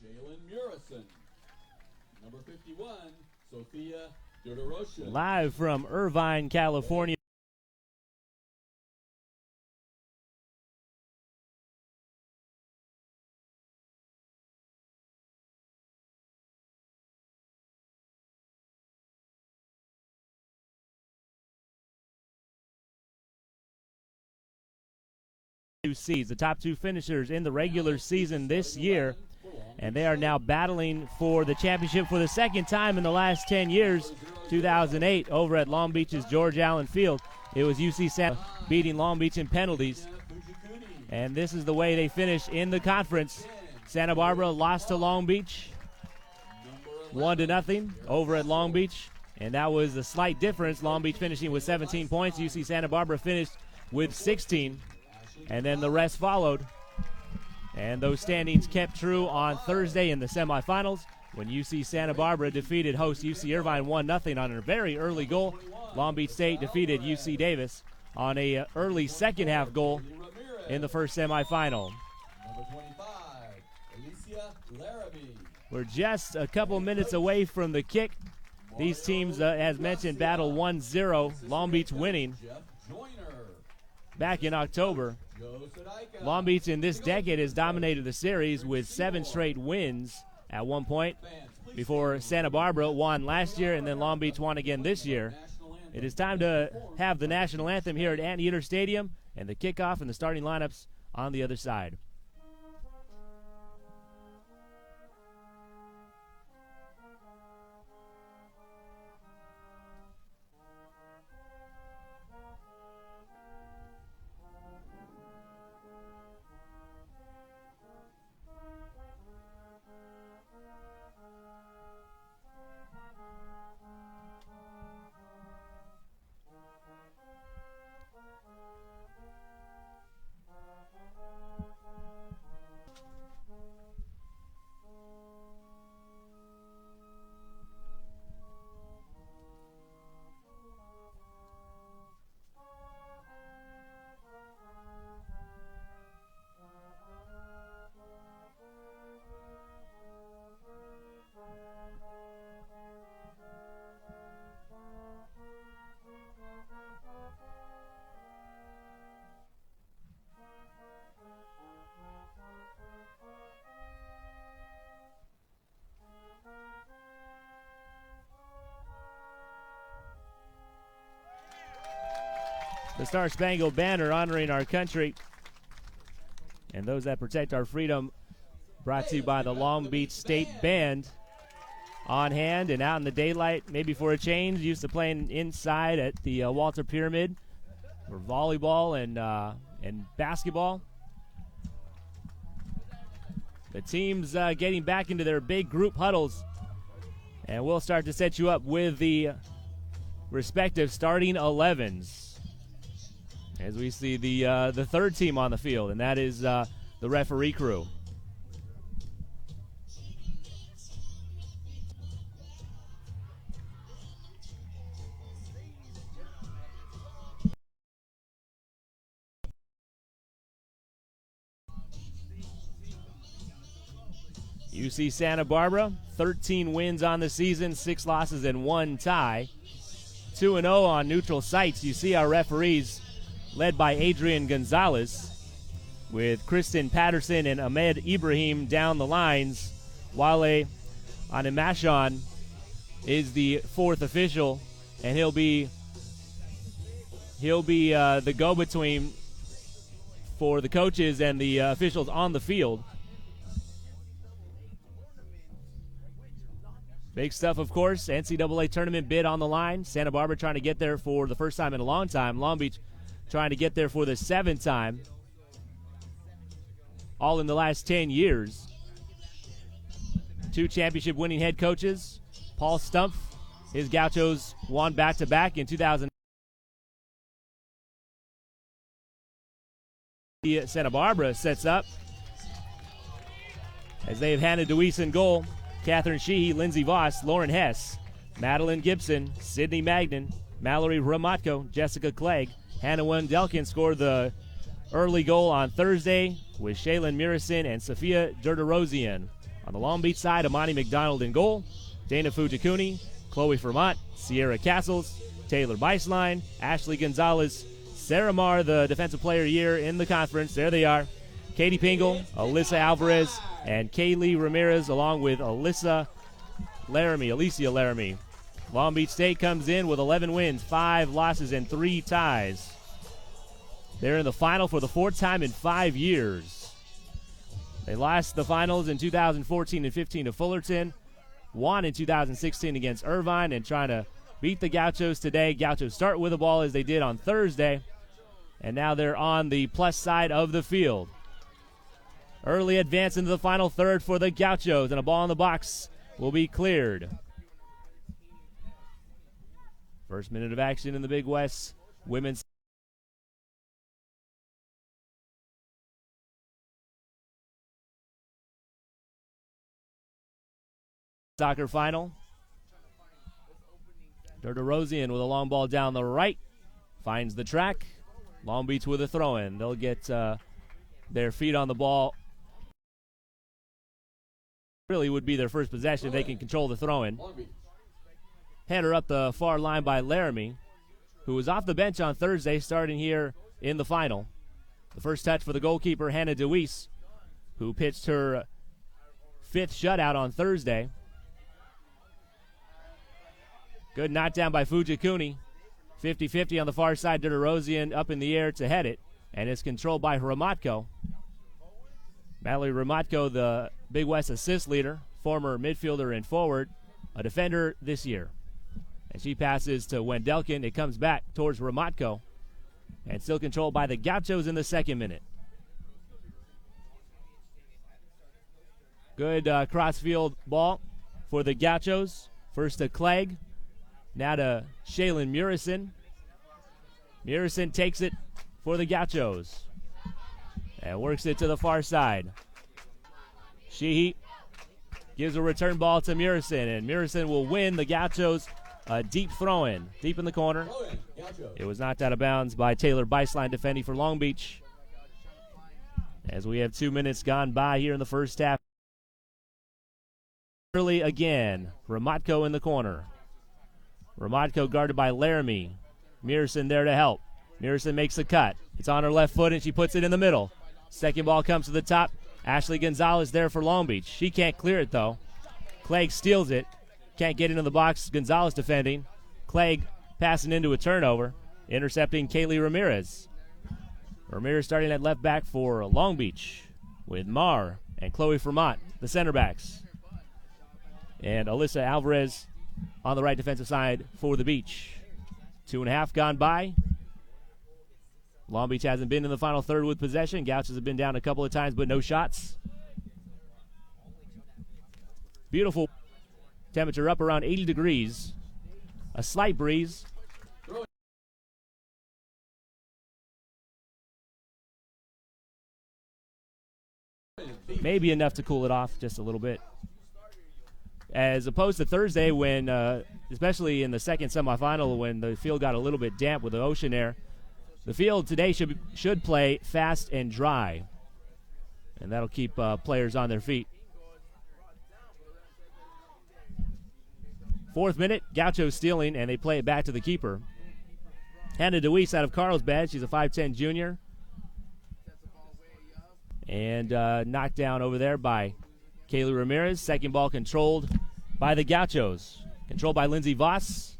Shaylin Murison. Number 51, Sophia Dudoroshin. Live from Irvine, California. Seeds, the top two finishers in the regular season this year, and they are now battling for the championship for the second time in the last 10 years. 2008 over at Long Beach's George Allen Field. It was UC Santa beating Long Beach in penalties, and this is the way they finished in the conference. Santa Barbara lost to Long Beach 1-0 over at Long Beach, and that was a slight difference. Long Beach finishing with 17 points. UC Santa Barbara finished with 16. And then the rest followed. And those standings kept true on Thursday in the semifinals when UC Santa Barbara defeated host UC Irvine 1-0 on a very early goal. Long Beach State defeated UC Davis on a early second half goal in the first semifinal. We're just a couple minutes away from the kick. These teams, as mentioned, battle 1-0. Long Beach winning back in October. Long Beach in this decade has dominated the series with 7 straight wins at one point before Santa Barbara won last year and then Long Beach won again this year. It is time to have the national anthem here at Anteater Stadium and the kickoff and the starting lineups on the other side. The Star Spangled Banner honoring our country and those that protect our freedom, brought to you by the Long Beach State Band. On hand and out in the daylight, maybe for a change. Used to playing inside at the Walter Pyramid for volleyball and basketball. The team's getting back into their big group huddles, and we'll start to set you up with the respective starting 11s. As we see the third team on the field, and that is the referee crew. UC Santa Barbara, 13 wins on the season, 6 losses and 1 tie. 2-0 on neutral sites. You see our referees led by Adrian Gonzalez, with Kristen Patterson and Ahmed Ibrahim down the lines. Wale Animashon is the fourth official, and he'll be the go-between for the coaches and the officials on the field. Big stuff, of course. NCAA tournament bid on the line. Santa Barbara trying to get there for the first time in a long time. Long Beach trying to get there for the 7th time, all in the last 10 years. 2 championship-winning head coaches. Paul Stumpf, his Gauchos won back-to-back in 2000. Santa Barbara sets up as they have handed Deweese in goal. Catherine Sheehy, Lindsey Voss, Lauren Hess, Madeline Gibson, Sydney Magnan, Mallory Ramatko, Jessica Clegg. Hannah Wendelkin scored the early goal on Thursday with Shaylin Murison and Sophia Durdorosian. On the Long Beach side, Amani McDonald in goal, Dana Fujikuni, Chloe Vermont, Sierra Castles, Taylor Beislein, Ashley Gonzalez, Sarah Marr, the Defensive Player of the Year in the conference. There they are. Katie Pingle, Alyssa Alvarez, and Kaylee Ramirez, along with Alicia Laramie. Long Beach State comes in with 11 wins, 5 losses, and 3 ties. They're in the final for the 4th time in 5 years. They lost the finals in 2014 and 15 to Fullerton, won in 2016 against Irvine, and trying to beat the Gauchos today. Gauchos start with the ball as they did on Thursday, and now they're on the plus side of the field. Early advance into the final third for the Gauchos, and a ball in the box will be cleared. First minute of action in the Big West women's soccer final. Derderosian with a long ball down the right. Finds the track. Long Beach with a throw-in. They'll get their feet on the ball. Really would be their first possession if they can control the throw-in. Header up the far line by Laramie, who was off the bench on Thursday, starting here in the final. The first touch for the goalkeeper, Hannah DeWeese, who pitched her 5th shutout on Thursday. Good knockdown by Fujikuni. 50-50 on the far side. Derderosian up in the air to head it, and it's controlled by Ramatko. Mallory Ramatko, the Big West assist leader, former midfielder and forward, a defender this year. And she passes to Wendelkin. It comes back towards Ramatko, and still controlled by the Gauchos in the 2nd minute. Good cross-field ball for the Gauchos. First to Clegg. Now to Shaylin Murison. Murison takes it for the Gauchos and works it to the far side. Sheehy gives a return ball to Murison, and Murison will win the Gauchos a deep throw-in, deep in the corner. It was knocked out of bounds by Taylor Beislein, defending for Long Beach. As we have 2 minutes gone by here in the first half. Early again, Ramatko in the corner. Ramatko guarded by Laramie. Murison there to help. Murison makes a cut. It's on her left foot, and she puts it in the middle. Second ball comes to the top. Ashley Gonzalez there for Long Beach. She can't clear it, though. Clegg steals it. Can't get into the box. Gonzalez defending. Clegg passing into a turnover. Intercepting Kaylee Ramirez. Ramirez starting at left back for Long Beach with Marr and Chloe Vermont, the center backs. And Alyssa Alvarez on the right defensive side for the Beach. 2.5 gone by. Long Beach hasn't been in the final third with possession. Gauchos have been down a couple of times, but no shots. Beautiful temperature up around 80 degrees. A slight breeze. Maybe enough to cool it off just a little bit. As opposed to Thursday when, especially in the second semifinal, when the field got a little bit damp with the ocean air. The field today should play fast and dry, and that'll keep players on their feet. 4th minute, Gaucho stealing, and they play it back to the keeper. Hannah DeWeese out of Carlsbad. She's a 5'10 junior. And knocked down over there by Kaylee Ramirez. Second ball controlled by the Gauchos. Controlled by Lindsey Voss.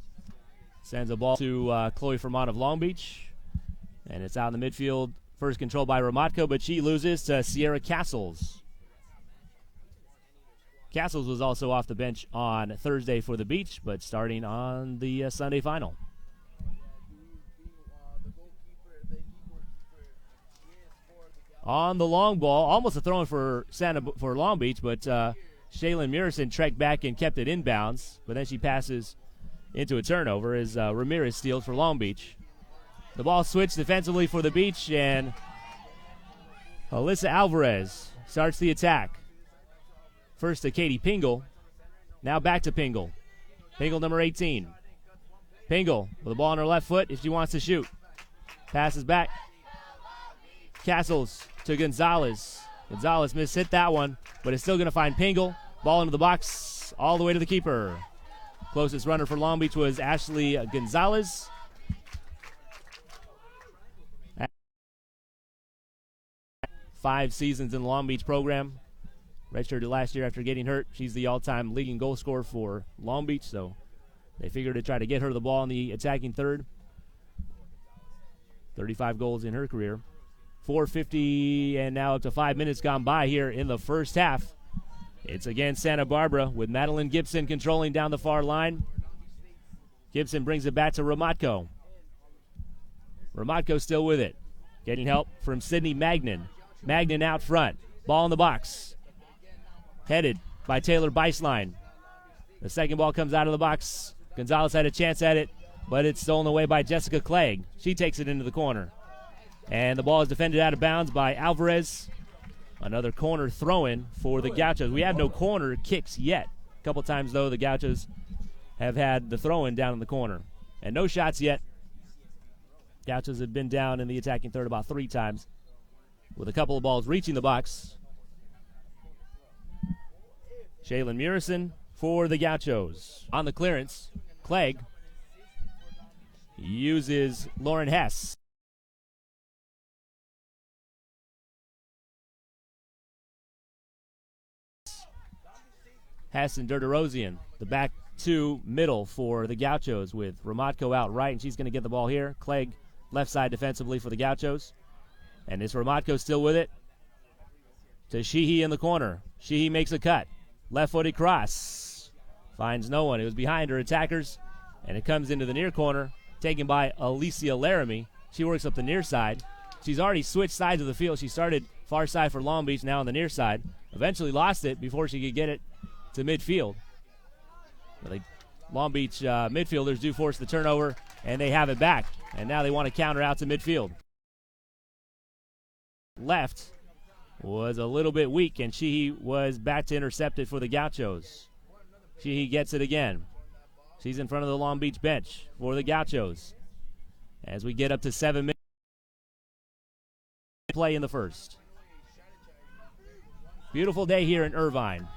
Sends a ball to Chloe Vermont of Long Beach. And it's out in the midfield. First controlled by Ramatko, but she loses to Sierra Castles. Castles was also off the bench on Thursday for the Beach, but starting on the Sunday final. On the long ball, almost a throw-in for Long Beach, but Shaylin Murison trekked back and kept it inbounds, but then she passes into a turnover as Ramirez steals for Long Beach. The ball switched defensively for the Beach, and Alyssa Alvarez starts the attack. First to Katie Pingle, now back to Pingle. Pingle number 18. Pingle with the ball on her left foot if she wants to shoot. Passes back. Castles to Gonzalez. Gonzalez mishit that one, but it's still going to find Pingle. Ball into the box, all the way to the keeper. Closest runner for Long Beach was Ashley Gonzalez. 5 seasons in the Long Beach program. Redshirted last year after getting hurt. She's the all-time leading goal scorer for Long Beach, so they figured to try to get her the ball in the attacking third. 35 goals in her career. 4:50 and now up to 5 minutes gone by here in the first half. It's again Santa Barbara with Madeline Gibson controlling down the far line. Gibson brings it back to Ramatko. Ramatko still with it. Getting help from Sydney Magnan. Magnan out front. Ball in the box. Headed by Taylor Beislein. The second ball comes out of the box. Gonzalez had a chance at it, but it's stolen away by Jessica Clegg. She takes it into the corner. And the ball is defended out of bounds by Alvarez. Another corner throw-in for the Gauchos. We have no corner kicks yet. A couple times, though, the Gauchos have had the throw-in down in the corner. And no shots yet. Gauchos have been down in the attacking third about 3 times, with a couple of balls reaching the box. Shaylin Murison for the Gauchos. On the clearance, Clegg uses Lauren Hess. Hess and Dirterosian, the back 2 middle for the Gauchos with Ramatko out right, and she's going to get the ball here. Clegg left side defensively for the Gauchos. And is Ramatko still with it? To Sheehy in the corner. Sheehy makes a cut. Left-footed cross. Finds no one. It was behind her attackers, and it comes into the near corner, taken by Alicia Laramie. She works up the near side. She's already switched sides of the field. She started far side for Long Beach, now on the near side. Eventually lost it before she could get it to midfield. The Long Beach midfielders do force the turnover, and they have it back. And now they want to counter out to midfield. Left was a little bit weak, and Sheehy was back to intercept it for the Gauchos. Sheehy gets it again. She's in front of the Long Beach bench for the Gauchos. As we get up to 7 minutes play in the first. Beautiful day here in Irvine.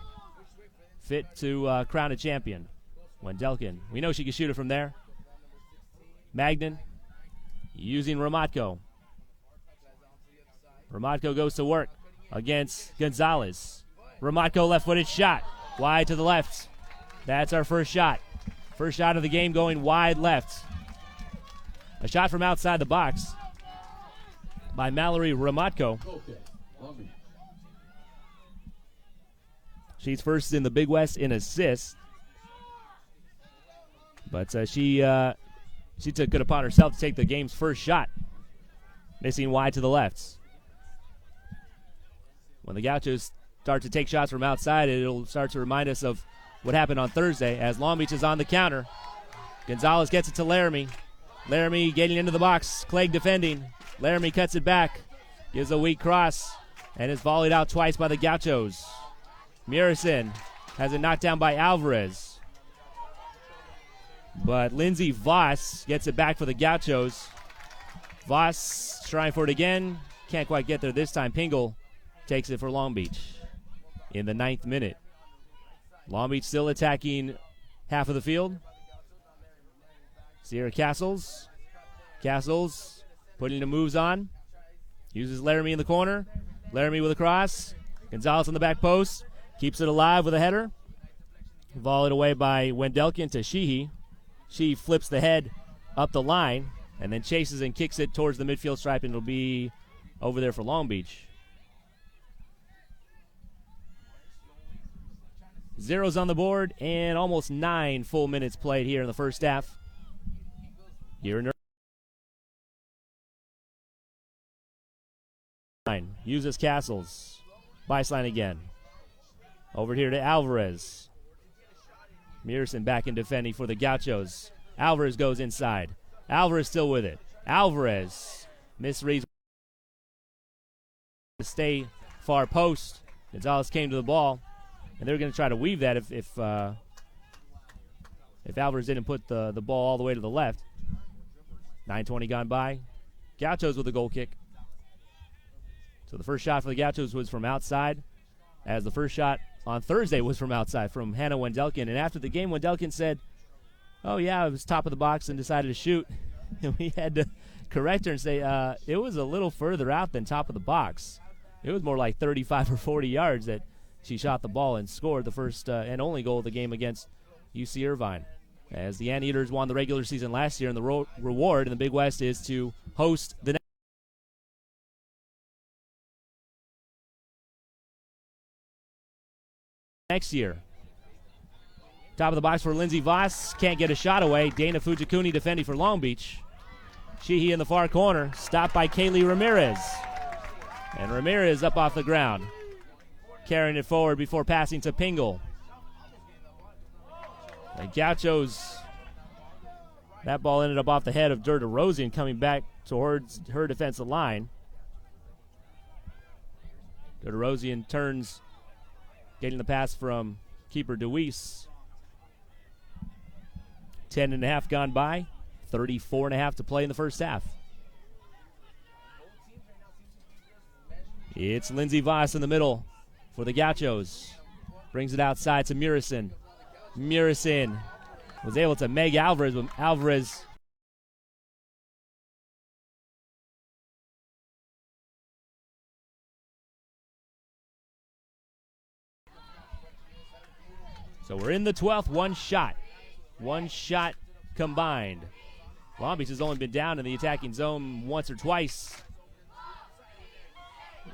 Fit to crown a champion. Wendelkin, we know she can shoot it from there. Magnan using Ramatko. Ramatko goes to work against Gonzalez. Ramatko left-footed shot. Wide to the left. That's our first shot. First shot of the game going wide left. A shot from outside the box by Mallory Ramatko. She's first in the Big West in assists. But she took it upon herself to take the game's first shot. Missing wide to the left. When the Gauchos start to take shots from outside, it'll start to remind us of what happened on Thursday as Long Beach is on the counter. Gonzalez gets it to Laramie. Laramie getting into the box. Clegg defending. Laramie cuts it back. Gives a weak cross and is volleyed out twice by the Gauchos. Murison has it knocked down by Alvarez. But Lindsey Voss gets it back for the Gauchos. Voss trying for it again. Can't quite get there this time. Pingle takes it for Long Beach in the 9th minute. Long Beach still attacking half of the field. Sierra Castles. Castles putting the moves on. Uses Laramie in the corner. Laramie with a cross. Gonzalez on the back post. Keeps it alive with a header. Volleyed away by Wendelkin to Sheehy. She flips the head up the line and then chases and kicks it towards the midfield stripe, and it'll be over there for Long Beach. Zeros on the board and almost 9 full minutes played here in the first half. Here in uses Castles. Beislein again. Over here to Alvarez. Murison back in defending for the Gauchos. Alvarez goes inside. Alvarez still with it. Alvarez misreads to stay far post. Gonzalez came to the ball, and they're going to try to weave that if Alvarez didn't put the ball all the way to the left. 9:20 gone by. Gauchos with a goal kick. So the first shot for the Gauchos was from outside, as the first shot on Thursday was from outside from Hannah Wendelken. And after the game, Wendelken said, "Oh, yeah, it was top of the box and decided to shoot." And we had to correct her and say, it was a little further out than top of the box. It was more like 35 or 40 yards that she shot the ball and scored the first and only goal of the game against UC Irvine. As the Anteaters won the regular season last year, and the reward in the Big West is to host the next year. Top of the box for Lindsey Voss. Can't get a shot away. Dana Fujikuni defending for Long Beach. Sheehy in the far corner. Stopped by Kaylee Ramirez. And Ramirez up off the ground. Carrying it forward before passing to Pingle. The Gauchos. That ball ended up off the head of Durderosian, coming back towards her defensive line. Durderosian turns, getting the pass from keeper DeWeese. 10.5 gone by. 34.5 to play in the first half. It's Lindsey Voss in the middle for the Gauchos. Brings it outside to Murison. Murison was able to Meg Alvarez, but Alvarez so we're in the 12th. One shot combined. Long Beach has only been down in the attacking zone once or twice.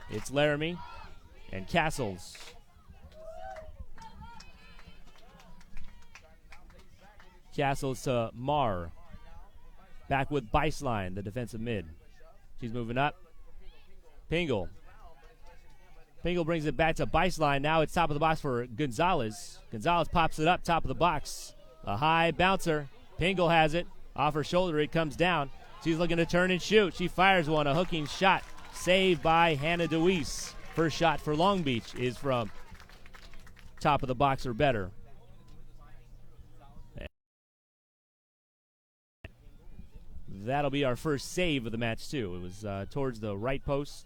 It's Laramie and Castles. Castles to Marr. Back with Beislein, the defensive mid. She's moving up. Pingle. Pingle brings it back to Beislein. Now it's top of the box for Gonzalez. Gonzalez pops it up, top of the box. A high bouncer. Pingle has it. Off her shoulder, it comes down. She's looking to turn and shoot. She fires one, a hooking shot. Saved by Hannah DeWeese. First shot for Long Beach is from top of the box or better. That'll be our first save of the match, too. It was towards the right post.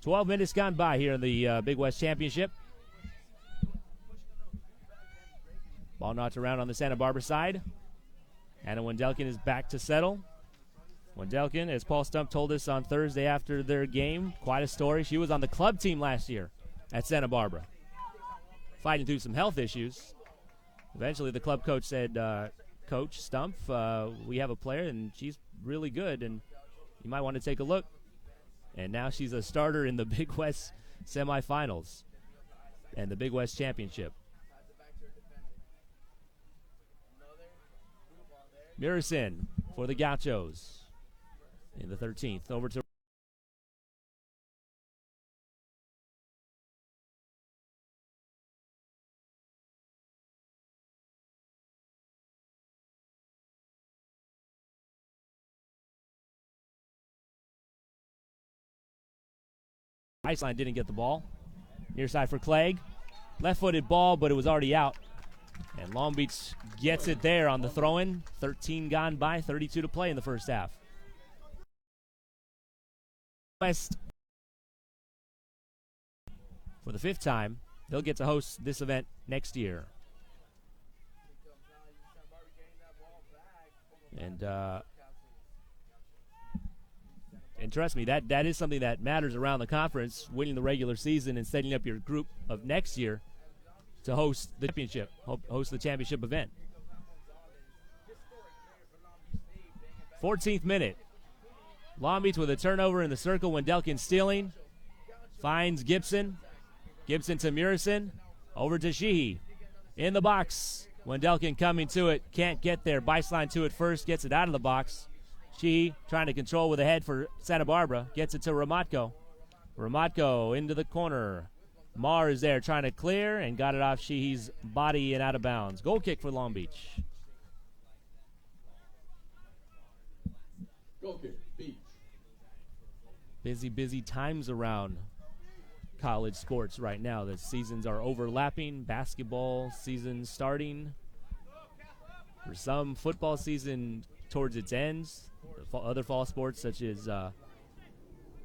"12 minutes gone by here in the Big West Championship. Ball knocked around on the Santa Barbara side. Hannah Wendelken is back to settle. Wendelken, as Paul Stump told us on Thursday after their game, quite a story. She was on the club team last year at Santa Barbara, fighting through some health issues. Eventually the club coach said, Coach Stump, we have a player and she's really good and you might want to take a look. And now she's a starter in the Big West semifinals and the Big West Championship. Murison for the Gauchos in the 13th. Over to Iceline didn't get the ball. Near side for Clegg. Left-footed ball, but it was already out. And Long Beach gets it there on the throw-in. 13 gone by, 32 to play in the first half. West, for the 5th time, they'll get to host this event next year. And trust me, that is something that matters around the conference, winning the regular season and setting up your group of next year to host the championship, host the championship event. 14th minute. Long Beach with a turnover in the circle. Wendelken stealing. Finds Gibson. Gibson to Murison. Over to Sheehy. In the box. Wendelken coming to it. Can't get there. Beislein to it first. Gets it out of the box. Sheehy trying to control with a head for Santa Barbara. Gets it to Ramatko. Ramatko into the corner. Marr is there trying to clear and got it off Sheehy's body and out of bounds. Goal kick for Long Beach. Goal kick, Beach. Busy times around college sports right now. The seasons are overlapping. Basketball season starting. For some, football season towards its ends. Other fall sports such as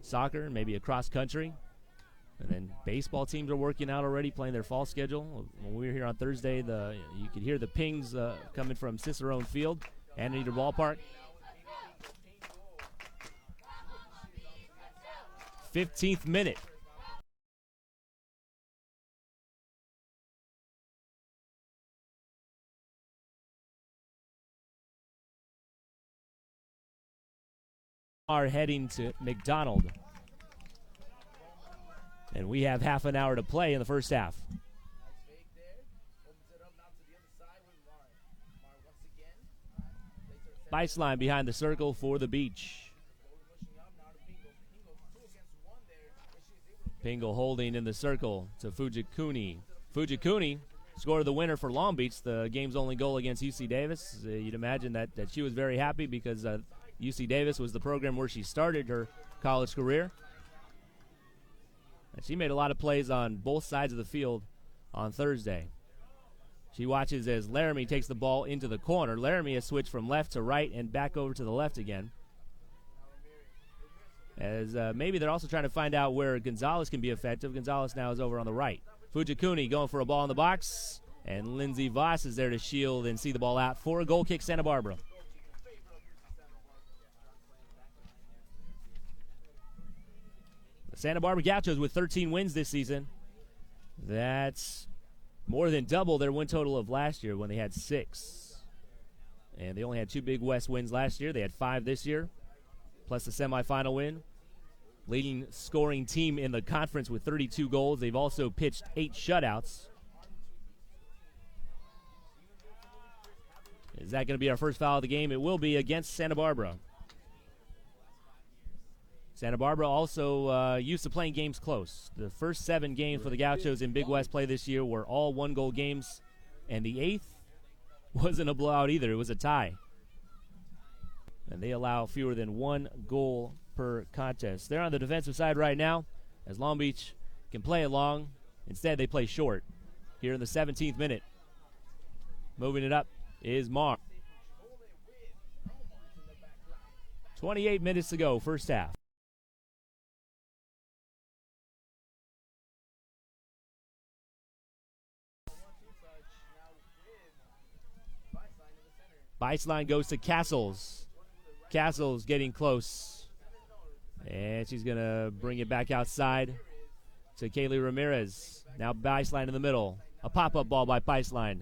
soccer and maybe a cross country. And then baseball teams are working out already, playing their fall schedule. When we were here on Thursday, you could hear the pings coming from Cicerone Field, Anteater Ballpark. 15th minute. Are heading to McDonald. And we have half an hour to play in the first half. Baseline behind the circle for the Beach. Pingle holding in the circle to Fujikuni. Fujikuni scored the winner for Long Beach, the game's only goal against UC Davis. You'd imagine that she was very happy because UC Davis was the program where she started her college career. And she made a lot of plays on both sides of the field on Thursday. She watches as Laramie takes the ball into the corner. Laramie has switched from left to right and back over to the left again. As maybe they're also trying to find out where Gonzalez can be effective. Gonzalez now is over on the right. Fujikuni going for a ball in the box. And Lindsey Voss is there to shield and see the ball out for a goal kick, Santa Barbara. Santa Barbara Gauchos with 13 wins this season. That's more than double their win total of last year when they had 6. And they only had 2 Big West wins last year. They had 5 this year, plus a semifinal win. Leading scoring team in the conference with 32 goals. They've also pitched 8 shutouts. Is that going to be our first foul of the game? It will be against Santa Barbara. Santa Barbara also used to playing games close. The first 7 games for the Gauchos in Big West play this year were all 1-goal games, and the 8th wasn't a blowout either. It was a tie. And they allow fewer than 1 goal per contest. They're on the defensive side right now, as Long Beach can play it long. Instead, they play short here in the 17th minute. Moving it up is Marr. 28 minutes to go, first half. Baseline goes to Castles. Castles getting close. And she's going to bring it back outside to Kaylee Ramirez. Now Baseline in the middle. A pop-up ball by Baseline.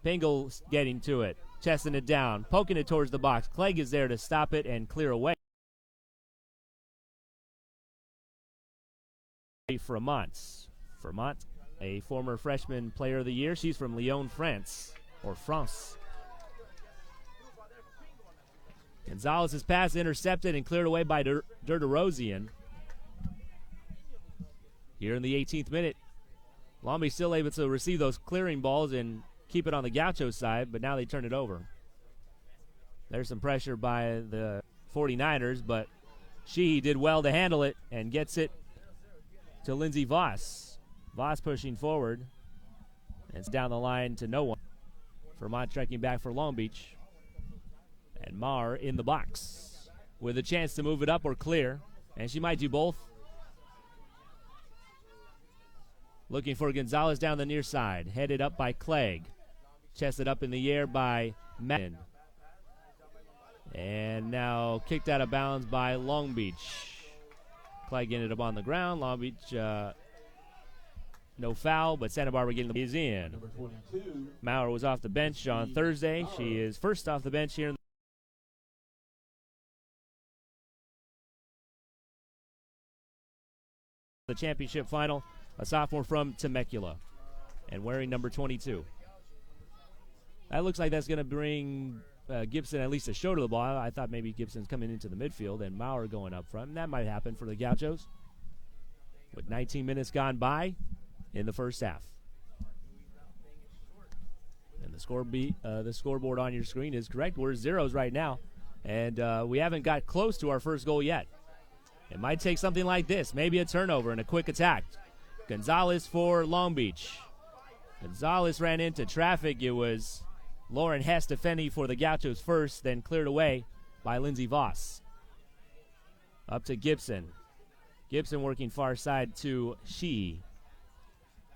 Pingle getting to it. Chesting it down. Poking it towards the box. Clegg is there to stop it and clear away. Fremont. Fremont, a former freshman player of the year. She's from Lyon, France. Or France. Gonzalez's pass intercepted and cleared away by Derderosian. Here in the 18th minute, Long Beach still able to receive those clearing balls and keep it on the Gaucho side, but now they turn it over. There's some pressure by the 49ers, but Sheehy did well to handle it and gets it to Lindsey Voss. Voss pushing forward. And it's down the line to no one. Vermont trekking back for Long Beach. And Marr in the box with a chance to move it up or clear. And she might do both. Looking for Gonzalez down the near side. Headed up by Clegg. Chested up in the air by Madden. And now kicked out of bounds by Long Beach. Clegg ended up on the ground. Long Beach, no foul, but Santa Barbara getting the is in. Maurer was off the bench on Thursday. She is first off the bench here in the championship final, a sophomore from Temecula, and wearing number 22. That looks like that's going to bring Gibson at least a show to the ball. I thought maybe Gibson's coming into the midfield and Maurer going up front, and that might happen for the Gauchos. With 19 minutes gone by in the first half. And the scoreboard on your screen is correct. We're zeros right now, and we haven't got close to our first goal yet. It might take something like this, maybe a turnover and a quick attack. Gonzalez for Long Beach. Gonzalez ran into traffic. It was Lauren Hess defending for the Gauchos first, then cleared away by Lindsey Voss. Up to Gibson. Gibson working far side to Sheehy.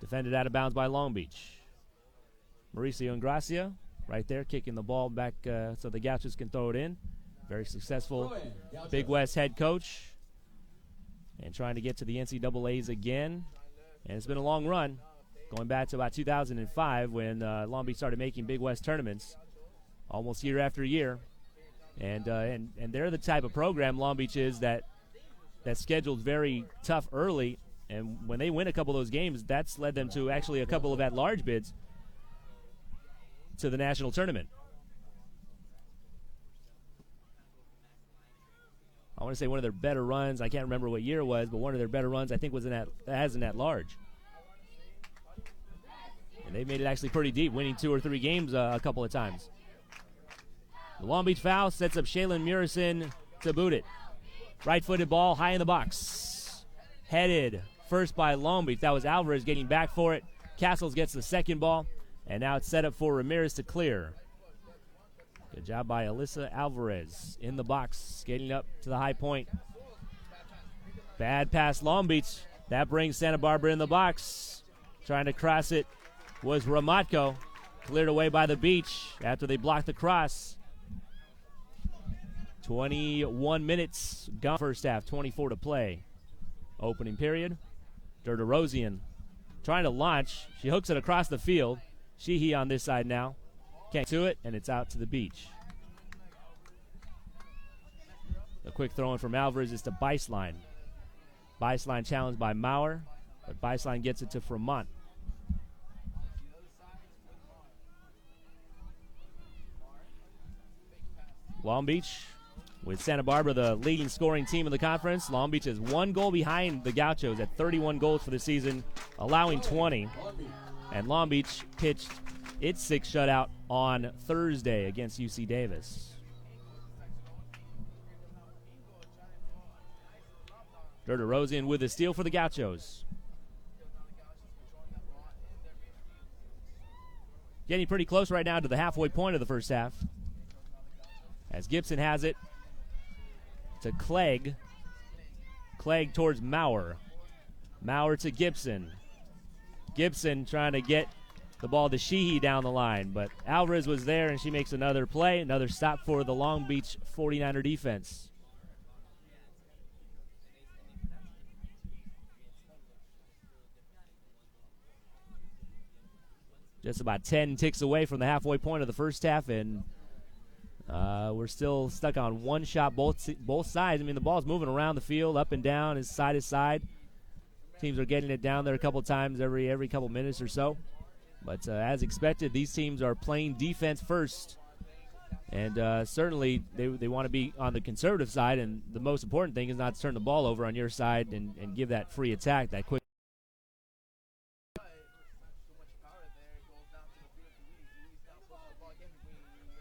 Defended out of bounds by Long Beach. Mauricio Ingracia right there kicking the ball back so the Gauchos can throw it in. Very successful Big West head coach. And trying to get to the NCAAs again. And it's been a long run, going back to about 2005 when Long Beach started making Big West tournaments almost year after year. And they're the type of program, Long Beach is, that scheduled very tough early. And when they win a couple of those games, that's led them to actually a couple of at-large bids to the national tournament. I want to say one of their better runs, I can't remember what year it was, but one of their better runs I think was as an at-large. And they made it actually pretty deep, winning 2 or 3 games a couple of times. The Long Beach foul sets up Shaylin Murison to boot it. Right-footed ball high in the box. Headed first by Long Beach. That was Alvarez getting back for it. Castles gets the second ball, and now it's set up for Ramirez to clear. Good job by Alyssa Alvarez in the box, skating up to the high point. Bad pass, Long Beach. That brings Santa Barbara in the box. Trying to cross it was Ramatko. Cleared away by the Beach after they blocked the cross. 21 minutes gone first half, 24 to play. Opening period. Derderosian trying to launch. She hooks it across the field. Sheehy on this side now. Can't to it, and it's out to the Beach. A quick throw in from Alvarez is to Beislein. Beislein challenged by Maurer, but Beislein gets it to Fremont. Long Beach, with Santa Barbara the leading scoring team in the conference. Long Beach is 1 goal behind the Gauchos at 31 goals for the season, allowing 20. And Long Beach pitched its 6th shutout on Thursday against UC Davis. Derderosian with the steal for the Gauchos. Getting pretty close right now to the halfway point of the first half. As Gibson has it to Clegg. Clegg towards Maurer. Maurer to Gibson. Gibson trying to get the ball to Sheehy down the line, but Alvarez was there and she makes another play, another stop for the Long Beach 49er defense. Just about 10 ticks away from the halfway point of the first half, and we're still stuck on one shot both sides. I mean, the ball's moving around the field, up and down, side to side. Teams are getting it down there a couple times every couple minutes or so. But as expected, these teams are playing defense first. And certainly they want to be on the conservative side, and the most important thing is not to turn the ball over on your side and give that free attack, that quick.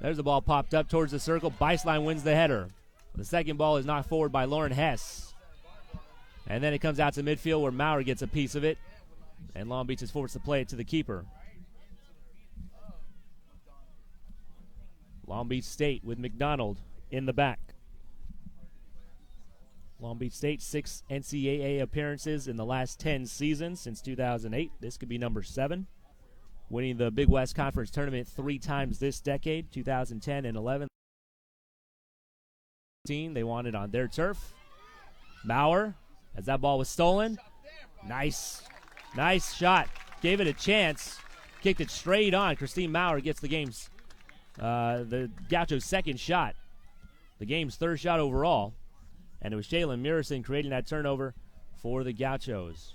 There's the ball popped up towards the circle. Beislein wins the header. The second ball is knocked forward by Lauren Hess. And then it comes out to midfield where Maurer gets a piece of it. And Long Beach is forced to play it to the keeper. Long Beach State with McDonald in the back. Long Beach State, 6 NCAA appearances in the last 10 seasons since 2008. This could be number 7. Winning the Big West Conference Tournament 3 times this decade, 2010 and 11. They won it on their turf. Maurer, as that ball was stolen. Nice shot. Gave it a chance. Kicked it straight on. Christine Maurer gets the game's, the Gauchos' second shot. The game's 3rd shot overall. And it was Shaylin Murison creating that turnover for the Gauchos.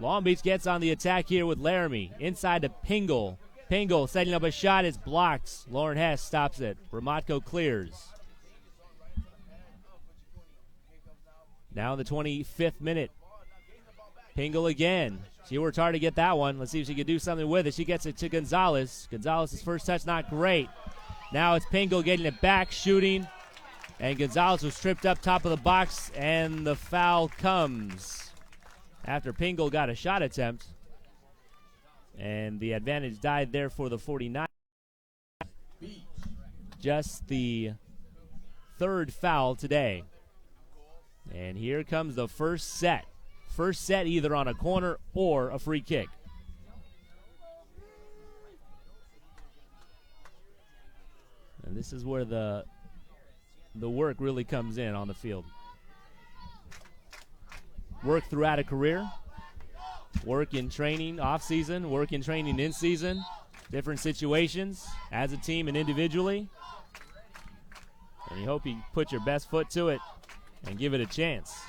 Long Beach gets on the attack here with Laramie. Inside to Pingle. Pingle setting up a shot. It's blocked. Lauren Hess stops it. Ramatko clears. Now in the 25th minute. Pingle again. She worked hard to get that one. Let's see if she can do something with it. She gets it to Gonzalez. Gonzalez's first touch not great. Now it's Pingle getting it back, shooting. And Gonzalez was tripped up top of the box, and the foul comes. after Pingle got a shot attempt. And the advantage died there for the 49. Just the third foul today. And here comes the first set. First set either on a corner or a free kick. And this is where the work really comes in on the field. Work throughout a career. Work in training off-season. Work in training in season. Different situations as a team and individually. And you hope you put your best foot to it and give it a chance.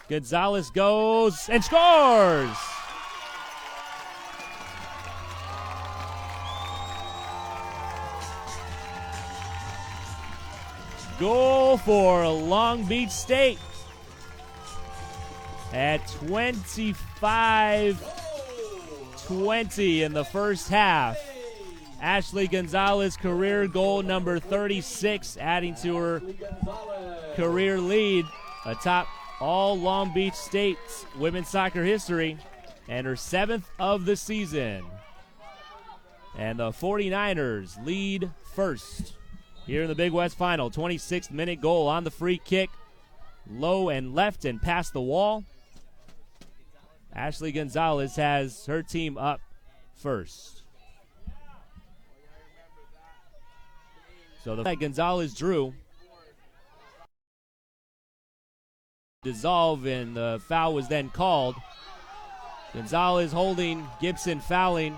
Gonzalez goes and scores! Goal for Long Beach State at 25-20 in the first half. Ashley Gonzalez, career goal number 36, adding to her career lead atop all Long Beach State's women's soccer history, and her 7th of the season. And the 49ers lead first here in the Big West Final. 26th minute goal on the free kick. Low and left and past the wall. Ashley Gonzalez has her team up first. So the Gonzalez drew. Dissolve, and the foul was then called. Gonzalez holding, Gibson fouling.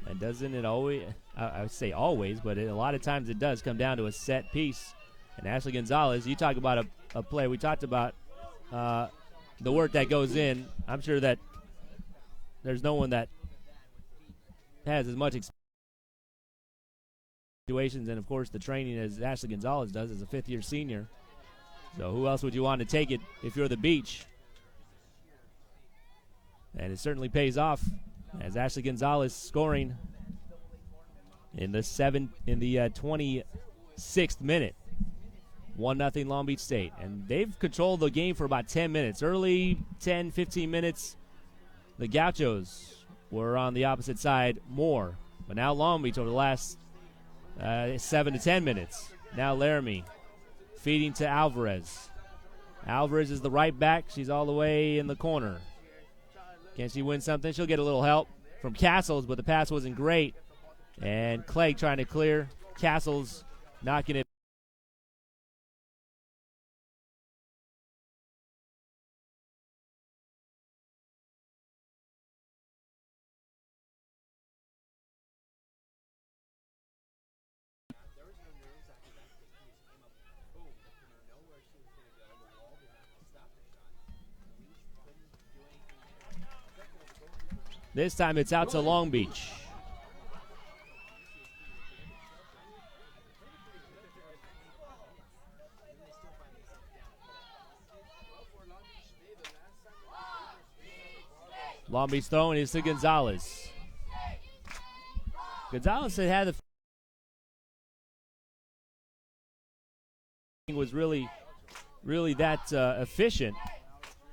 And doesn't it always, I would say always, but a lot of times it does come down to a set piece. And Ashley Gonzalez, you talk about a play. We talked about the work that goes in. I'm sure that there's no one that has as much situations and, of course, the training as Ashley Gonzalez does as a fifth-year senior. So who else would you want to take it if you're the Beach? And it certainly pays off as Ashley Gonzalez scoring in the 26th minute. 1-0 Long Beach State. And they've controlled the game for about 10 minutes. Early 10, 15 minutes, the Gauchos were on the opposite side more. But now Long Beach over the last 7 to 10 minutes. Now Laramie feeding to Alvarez. Alvarez is the right back. She's all the way in the corner. Can she win something? She'll get a little help from Castles, but the pass wasn't great. And Clegg trying to clear. Castles knocking it. This time it's out to Long Beach. Long Beach throwing is to Gonzalez. Gonzalez had the was really that efficient.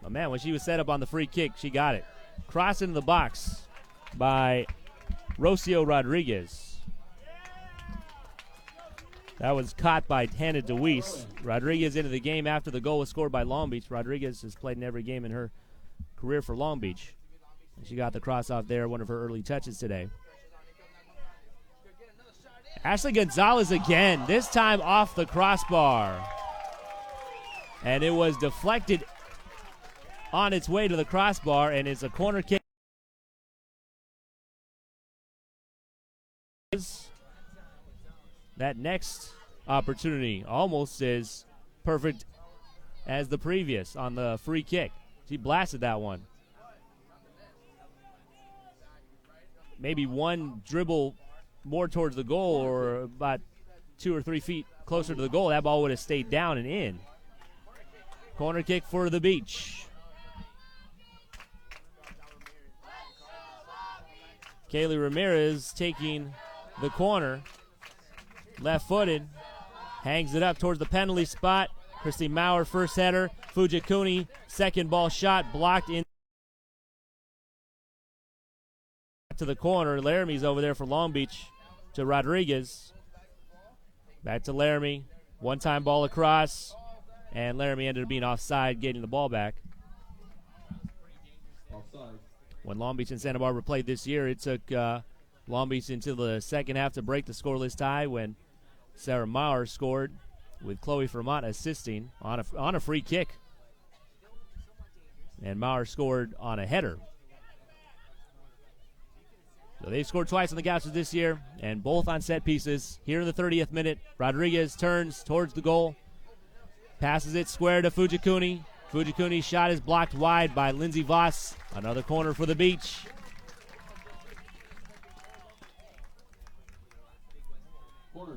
But man, when she was set up on the free kick, she got it. Cross into the box by Rocio Rodriguez. That was caught by Hannah DeWeese. Rodriguez into the game after the goal was scored by Long Beach. Rodriguez has played in every game in her career for Long Beach. And she got the cross off there, one of her early touches today. Ashley Gonzalez again, this time off the crossbar. And it was deflected on its way to the crossbar, and it's a corner kick. That next opportunity almost as perfect as the previous on the free kick. She blasted that one. Maybe one dribble more towards the goal or about 2 or 3 feet closer to the goal, that ball would have stayed down and in. Corner kick for the Beach. Kaylee Ramirez taking the corner. Left-footed. Hangs it up towards the penalty spot. Christine Maurer, first header. Fujikuni, second ball shot, blocked in to the corner. Laramie's over there for Long Beach to Rodriguez. Back to Laramie. One-time ball across, and Laramie ended up being offside, getting the ball back. Offside. When Long Beach and Santa Barbara played this year, it took Long Beach until the second half to break the scoreless tie when Sarah Maurer scored with Chloe Fremont assisting on a free kick. And Maurer scored on a header. So they've scored twice on the Gauchos this year, and both on set pieces. Here in the 30th minute, Rodriguez turns towards the goal, passes it square to Fujikuni. Fujikuni's shot is blocked wide by Lindsey Voss. Another corner for the Beach.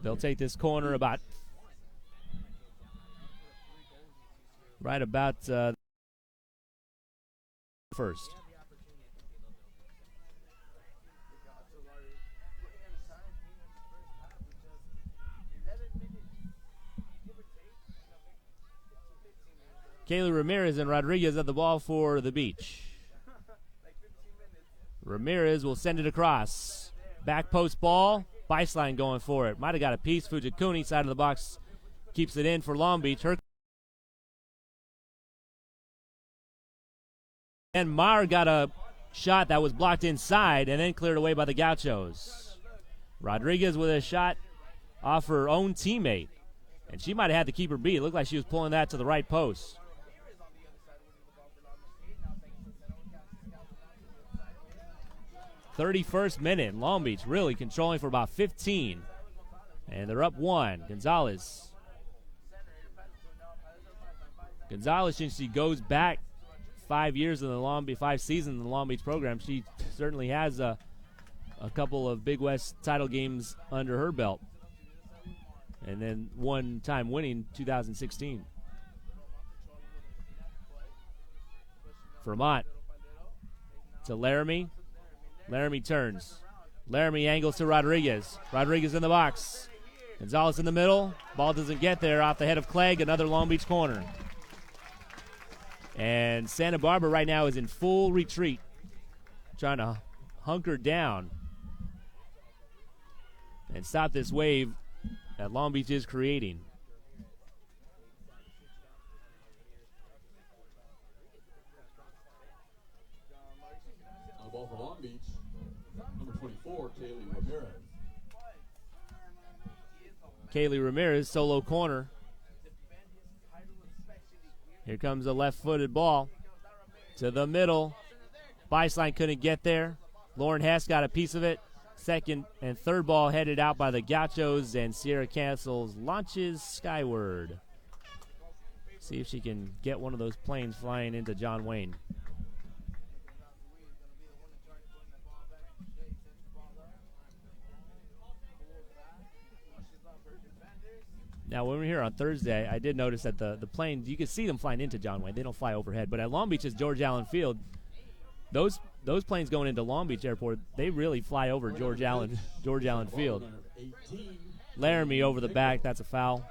They'll take this corner right about first. Kaylee Ramirez and Rodriguez at the ball for the Beach. Ramirez will send it across. Back post ball. Beislein going for it. Might have got a piece. Fujikuni, side of the box, keeps it in for Long Beach. And Maurer got a shot that was blocked inside and then cleared away by the Gauchos. Rodriguez with a shot off her own teammate. And she might have had the keeper beat. It looked like she was pulling that to the right post. 31st minute. Long Beach really controlling for about 15. And they're up 1. Gonzalez, since she goes back 5 years in the 5 seasons in the Long Beach program, she certainly has a couple of Big West title games under her belt. And then one time winning 2016. Vermont to Laramie. Laramie turns. Laramie angles to Rodriguez. Rodriguez in the box. Gonzalez in the middle. Ball doesn't get there. Off the head of Clegg. Another Long Beach corner. And Santa Barbara right now is in full retreat, trying to hunker down and stop this wave that Long Beach is creating. On the ball for Long Beach, number 24, Kaylee Ramirez. Kaylee Ramirez, solo corner. Here comes a left-footed ball to the middle. Beislein couldn't get there. Lauren Hess got a piece of it. Second and third ball headed out by the Gauchos, and Sierra Castles launches skyward. See if she can get one of those planes flying into John Wayne. Now, when we were here on Thursday, I did notice that the planes, you can see them flying into John Wayne. They don't fly overhead. But at Long Beach's George Allen Field, those planes going into Long Beach Airport, they really fly over George Allen Field. Laramie over the back. That's a foul.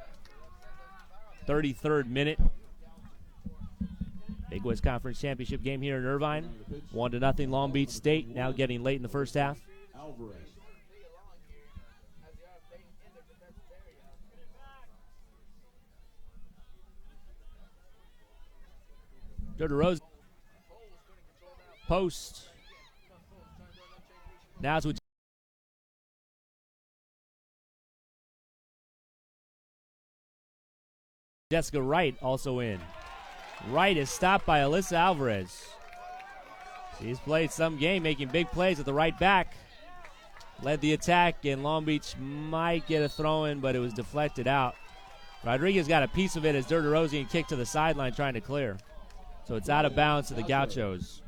33rd minute. Big West Conference Championship game here in Irvine. 1-0 Long Beach State, now getting late in the first half. Joe DeRose. Post. Now it's with Jessica Wright also in. Wright is stopped by Alyssa Alvarez. She's played some game, making big plays at the right back. Led the attack, and Long Beach might get a throw-in, but it was deflected out. Rodriguez got a piece of it as Dirderosian kicked to the sideline trying to clear. So it's out of bounds to the Gauchos.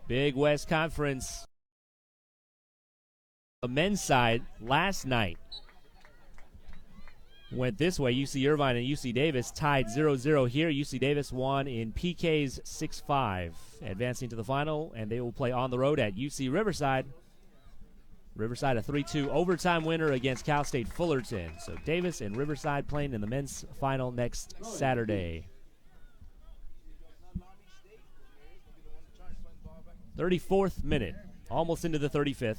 Big West Conference. The men's side last night went this way. UC Irvine and UC Davis tied 0-0 here. UC Davis won in PKs 6-5, advancing to the final, and they will play on the road at UC Riverside. Riverside a 3-2 overtime winner against Cal State Fullerton. So Davis and Riverside playing in the men's final next Saturday. 34th minute, almost into the 35th.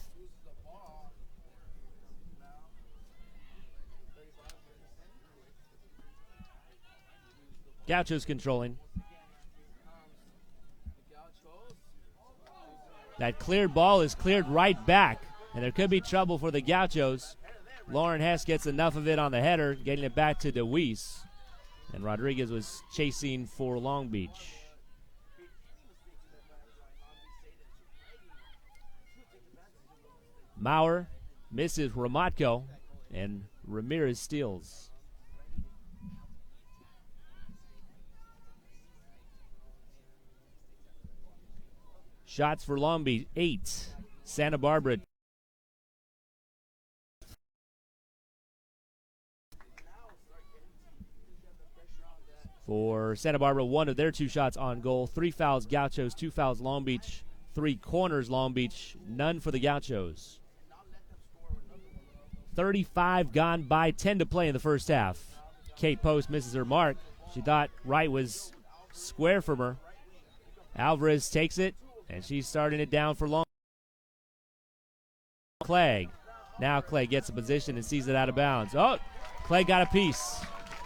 Gauchos controlling. That cleared ball is cleared right back, and there could be trouble for the Gauchos. Lauren Hess gets enough of it on the header, getting it back to DeWeese. And Rodriguez was chasing for Long Beach. Maurer misses Ramatko, and Ramirez steals. Shots for Long Beach, 8. Santa Barbara. For Santa Barbara, 1 of their 2 shots on goal. 3 fouls Gauchos, 2 fouls Long Beach, 3 corners Long Beach, none for the Gauchos. 35 gone by, 10 to play in the first half. Kate Post misses her mark. She thought Wright was square from her. Alvarez takes it, and she's starting it down for Long. Clegg. Now Clegg gets a position and sees it out of bounds. Oh, Clegg got a piece.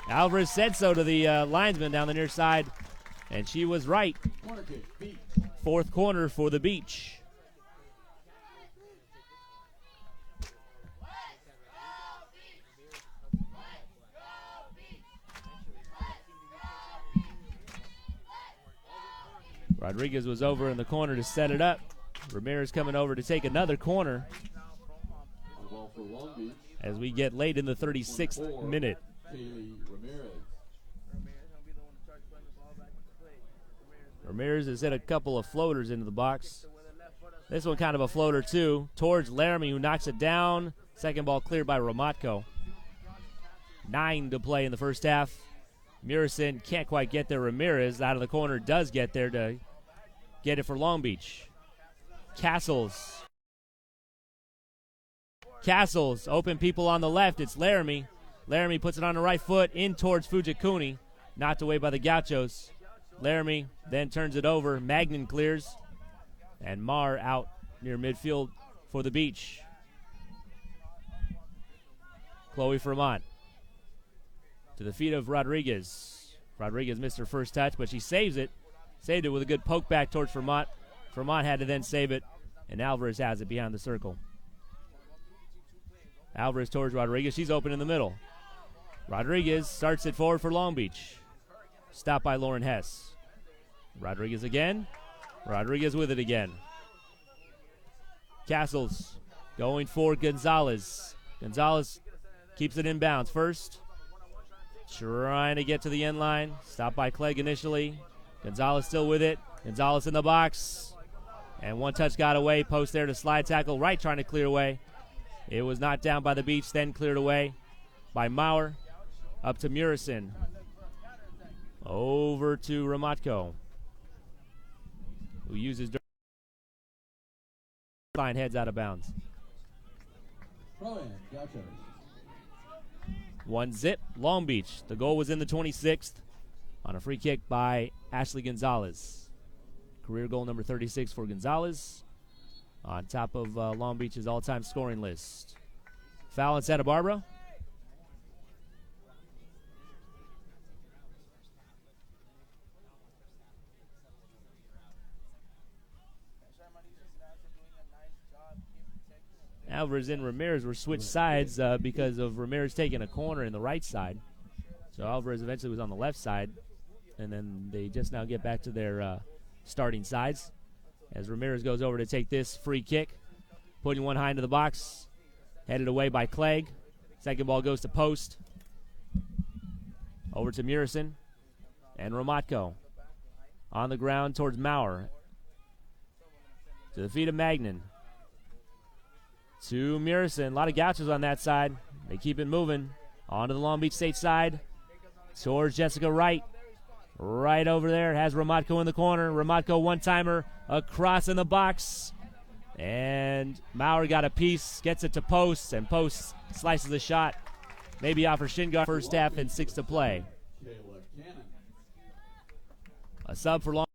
Alvarez said so to the linesman down the near side, and she was right. 4th corner for the Beach. Rodriguez was over in the corner to set it up. Ramirez coming over to take another corner as we get late in the 36th minute. Ramirez has hit a couple of floaters into the box. This one kind of a floater too, towards Laramie, who knocks it down. Second ball cleared by Ramatko. 9 to play in the first half. Murison can't quite get there. Ramirez out of the corner does get there to get it for Long Beach. Castles, open people on the left. It's Laramie. Laramie puts it on the right foot in towards Fujikuni. Knocked away by the Gauchos. Laramie then turns it over. Magnan clears. And Marr out near midfield for the Beach. Chloe Fremont to the feet of Rodriguez. Rodriguez missed her first touch, but she saves it. Saved it with a good poke back towards Fremont. Fremont had to then save it, and Alvarez has it behind the circle. Alvarez towards Rodriguez. She's open in the middle. Rodriguez starts it forward for Long Beach. Stopped by Lauren Hess. Rodriguez again. Rodriguez with it again. Castles going for Gonzalez. Gonzalez keeps it inbounds first. Trying to get to the end line. Stopped by Clegg initially. Gonzalez still with it. Gonzalez in the box. And one touch got away. Post there to slide tackle. Wright trying to clear away. It was knocked down by the Beach, then cleared away by Maurer. Up to Murison. Over to Ramatko, who uses line, heads out of bounds. 1-0, Long Beach. The goal was in the 26th on a free kick by Ashley Gonzalez. Career goal number 36 for Gonzalez. On top of Long Beach's all-time scoring list. Foul in Santa Barbara. Alvarez and Ramirez were switched sides because of Ramirez taking a corner in the right side. So Alvarez eventually was on the left side, and then they just now get back to their starting sides as Ramirez goes over to take this free kick, putting one high into the box, headed away by Clegg. Second ball goes to post. Over to Murison and Ramatko. On the ground towards Maurer. To the feet of Magnan. To Murison. A lot of Gauchos on that side. They keep it moving. On to the Long Beach State side. Towards Jessica Wright. Right over there. Has Ramatko in the corner. Ramatko one-timer. Across in the box. And Maurer got a piece, gets it to Post, and Post slices the shot. Maybe off her shin guard. First half and 6 to play. A sub for Long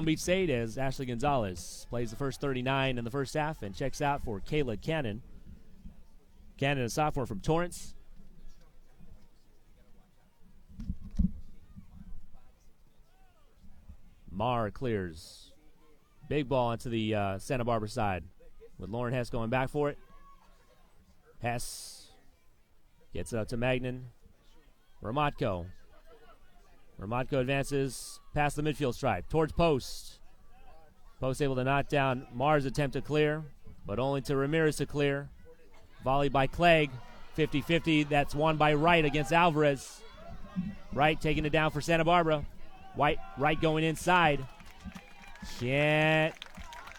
Beach State as Ashley Gonzalez plays the first 39 in the first half and checks out for Kayla Cannon. Cannon, a sophomore from Torrance. Marr clears. Big ball into the Santa Barbara side with Lauren Hess going back for it. Hess gets it up to Magnan. Ramatko advances past the midfield stripe towards Post. Post able to knock down Marr's attempt to clear, but only to Ramirez to clear. Volley by Clegg. 50-50. That's won by Wright against Alvarez. Wright taking it down for Santa Barbara. Wright going inside. Can't.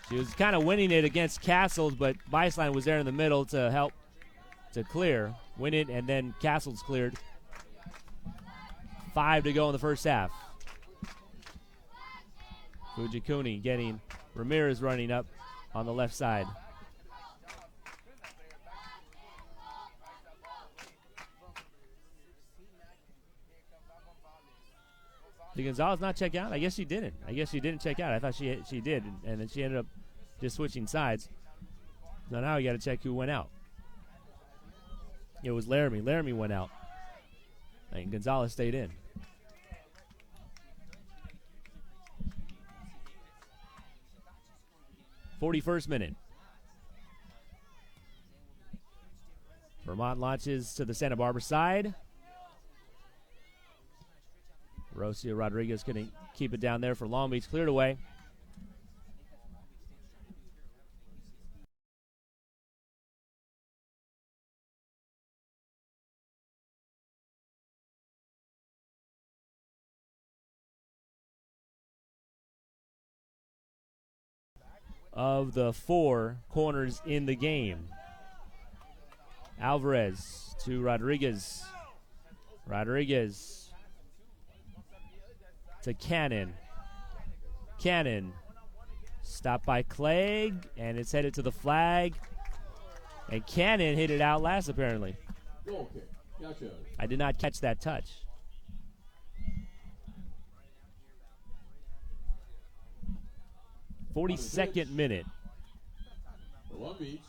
She was kind of winning it against Castles, but Beislein was there in the middle to help to clear. Win it, and then Castles cleared. 5 to go in the first half. Fujikuni getting Ramirez running up on the left side. Did Gonzalez not check out? I guess she didn't. I guess she didn't check out. I thought she did, and then she ended up just switching sides. So now we got to check who went out. It was Laramie. Laramie went out, and Gonzalez stayed in. '41st minute. Vermont launches to the Santa Barbara side. Rocio Rodriguez couldn't keep it down there for Long Beach. Cleared away. Of the 4 corners in the game. Alvarez to Rodriguez. Rodriguez to Cannon. Cannon stopped by Clegg, and it's headed to the flag. And Cannon hit it out last, apparently. Okay, gotcha. I did not catch that touch. '42nd minute. Long Beach.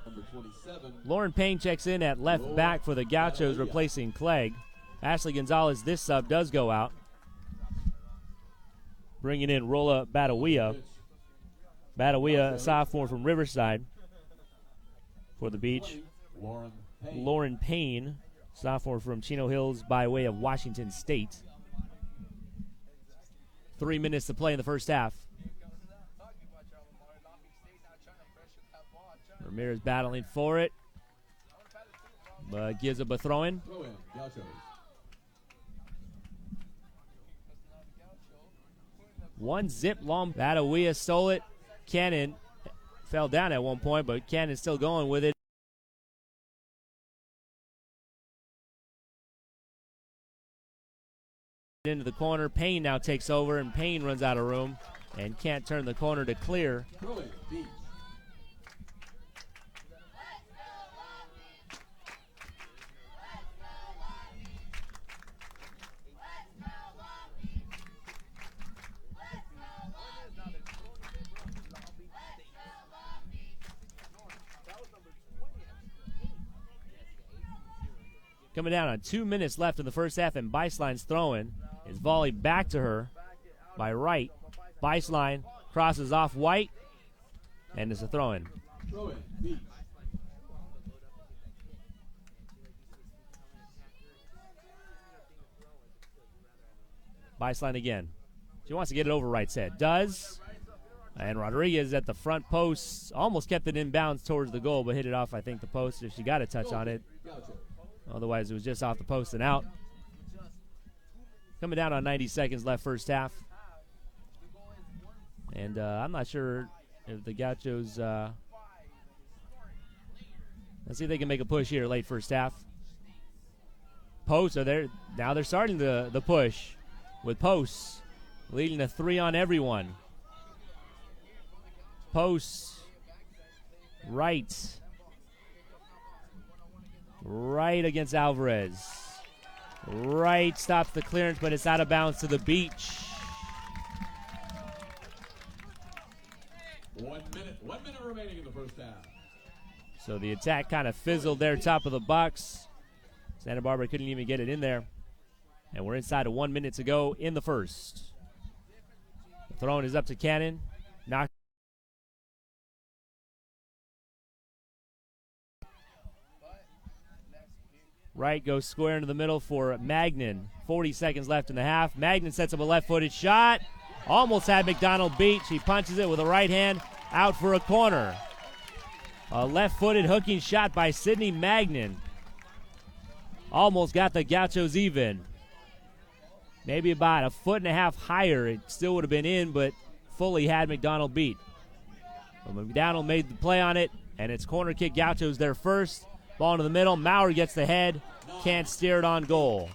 Number 27. Lauren Payne checks in at left back for the Gauchos, replacing Clegg. Ashley Gonzalez, this sub does go out. Bringing in Rolla Badawia. Badawia, a sophomore from Riverside for the Beach. Lauren Payne, sophomore from Chino Hills by way of Washington State. 3 minutes to play in the first half. Ramirez battling for it, but gives up a throw-in. One zip long. Badawia stole it. Cannon fell down at one point, but Cannon's still going with it. Into the corner. Payne now takes over, and Payne runs out of room and can't turn the corner to clear. Coming down on 2 minutes left in the first half, and Beislein's throwing is volleyed back to her by Wright. Beislein crosses off White, and it's a throw-in. Beislein again. She wants to get it over Wright's head. Does. And Rodriguez at the front post almost kept it inbounds towards the goal, but hit it off, I think, the post if she got a touch on it. Otherwise, it was just off the post and out. Coming down on 90 seconds left first half. And I'm not sure if the Gauchos, let's see if they can make a push here late first half. Posts are there. Now they're starting the push with Posts leading to 3 on everyone. Posts right against Alvarez. Right stops the clearance, but it's out of bounds to the beach. 1 minute remaining in the first half. So the attack kind of fizzled there, top of the box. Santa Barbara couldn't even get it in there. And we're inside of 1 minute to go in the first. The throwing is up to Cannon. Knocked. Right goes square into the middle for Magnan. 40 seconds left in the half. Magnan sets up a left-footed shot. Almost had McDonald beat. She punches it with a right hand out for a corner. A left-footed hooking shot by Sydney Magnan. Almost got the Gauchos even. Maybe about a foot and a half higher. It still would have been in, but fully had McDonald beat. But McDonald made the play on it, and it's corner kick Gauchos there first. Ball into the middle. Maurer gets the head. Can't steer it on goal.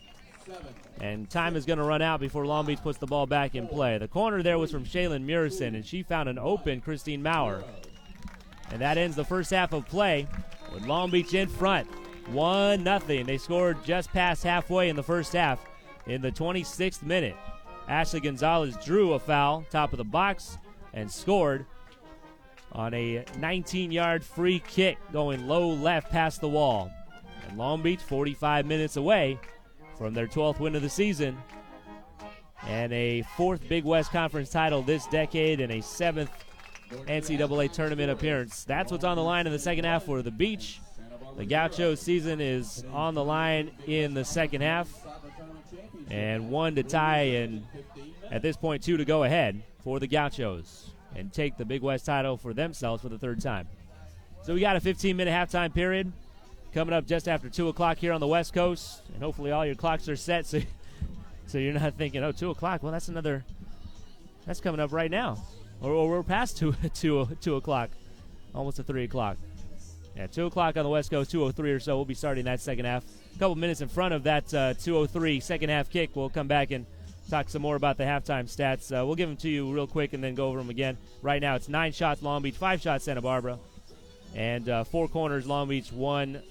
And time is going to run out before Long Beach puts the ball back in play. The corner there was from Shaylin Murison, and she found an open Christine Maurer. And that ends the first half of play with Long Beach in front. 1-0. They scored just past halfway in the first half in the 26th minute. Ashley Gonzalez drew a foul, top of the box, and scored on a 19-yard free kick going low left past the wall. And Long Beach 45 minutes away from their 12th win of the season and a 4th Big West Conference title this decade and a 7th NCAA tournament appearance. That's what's on the line in the second half for the Beach. The Gauchos season is on the line in the second half. And 1 to tie, and at this point 2 to go ahead for the Gauchos and take the Big West title for themselves for the 3rd time. So we got a 15-minute halftime period coming up just after 2 o'clock here on the West Coast. And hopefully all your clocks are set so you're not thinking, oh, 2 o'clock, well, that's coming up right now. Or we're past 2 o'clock, almost to 3 o'clock. Yeah, 2 o'clock on the West Coast, 2:03 or so. We'll be starting that second half. A couple minutes in front of that 2:03 second half kick. We'll come back and talk some more about the halftime stats. We'll give them to you real quick and then go over them again. Right now it's 9 shots Long Beach, 5 shots Santa Barbara, and 4 corners Long Beach, 1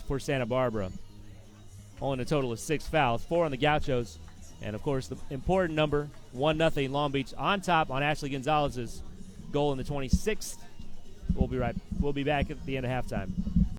for Santa Barbara. Only a total of 6 fouls, 4 on the Gauchos. And, of course, the important number, 1-0 Long Beach on top on Ashley Gonzalez's goal in the 26th. We'll be back at the end of halftime.